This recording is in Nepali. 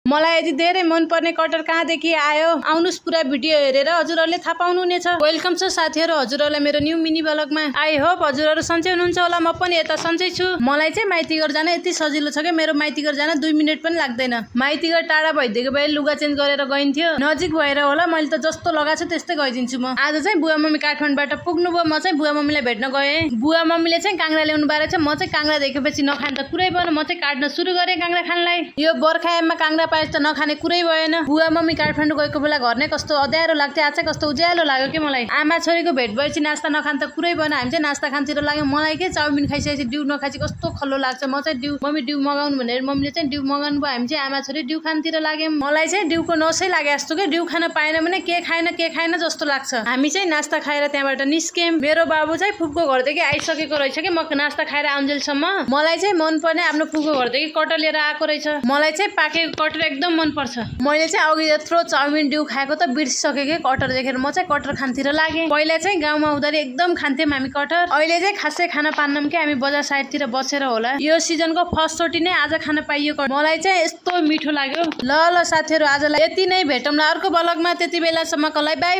मलाई यदि धेरै मन पर्ने कटर कहाँदेखि आयो आउनुस् पुरा भिडियो हेरेर हजुरहरूले थाहा पाउनुहुनेछ। वेलकम छ साथीहरू हजुरहरूलाई मेरो न्यू मिनी ब्लगमा। आई होप हजुरहरू सन्चै हुनुहुन्छ होला। म पनि यता सन्चै छु। मलाई चाहिँ माइतीघर जान यति सजिलो छ कि मेरो माइतीघर जान 2 मिनेट पनि लाग्दैन। माइतीघर टाढा भइदिएको भए लुगा चेन्ज गरेर गइन्थ्यो, नजिक भएर होला मैले त जस्तो लगाएको छु त्यस्तै गइदिन्छु। म आज चाहिँ बुवा मम्मी काठमाडौँबाट पुग्नुभयो, म चाहिँ बुवा मम्मीलाई भेट्न गएँ। बुवा मम्मीले चाहिँ काङ्ग्रा ल्याउनु बारेको छ। म चाहिँ काङ्ग्रा देखेपछि नखान त कुरै भएन, म चाहिँ काट्न सुरु गरेँ काङ्ग्रा खानलाई। यो बर्खायाममा काङ्ग्रा पाए त नखाने कुरै भएन। बुवा मम्मी काठमाडौँ गएको बेला घर नै कस्तो अँध्यारो लाग्थ्यो, आज चाहिँ कस्तो उज्यालो लाग्यो कि मलाई। आमा छोरीको भेट भएपछि नास्ता नखान त कुरै भएन। हामी चाहिँ नास्ता खानतिर लाग्यौँ। मलाई के चाउमिन खाइसकेपछि डिउ नखाएपछि कस्तो खल्लो लाग्छ। म चाहिँ डिउ मम्मी डिउ मगाउनु भनेर मम्मीले चाहिँ डिउ मगाउनु भयो। हामी चाहिँ आमा छोरी डिउ खानतिर लाग्यौँ। मलाई चाहिँ डिउको नसै लागे जस्तो कि डिउ खान पाएन भने के खाएन जस्तो लाग्छ। हामी चाहिँ नास्ता खाएर त्यहाँबाट निस्क्यौँ। मेरो बाबु चाहिँ फुपूको घरदेखि आइसकेको रहेछ कि म नास्ता खाएर आउन्जेलसम्म। मलाई चाहिँ मन पर्ने आफ्नो फुपूको घरदेखि कटर लिएर आएको रहेछ। मलाई चाहिँ पाकेको कटर एकदम मन पर्छ। मैले चाहिँ अघि यत्रो चाउमिन डिउ खाएको त बिर्सिसकेँ कि कटर देखेर म चाहिँ कटर खानतिर लागेँ। पहिला चाहिँ गाउँमा हुँदाखेरि एकदम खान्थ्यौँ हामी कटर। अहिले चाहिँ खासै खान पान्नौँ कि हामी बजार साइडतिर बसेर होला। यो सिजनको फर्स्ट चोटि नै आज खान पाइयो कटर। मलाई चाहिँ यस्तो मिठो लाग्यो। ल साथीहरू आजलाई यति नै, भेटौँला अर्को ब्लगमा। त्यति बेलासम्मको लागि बाई।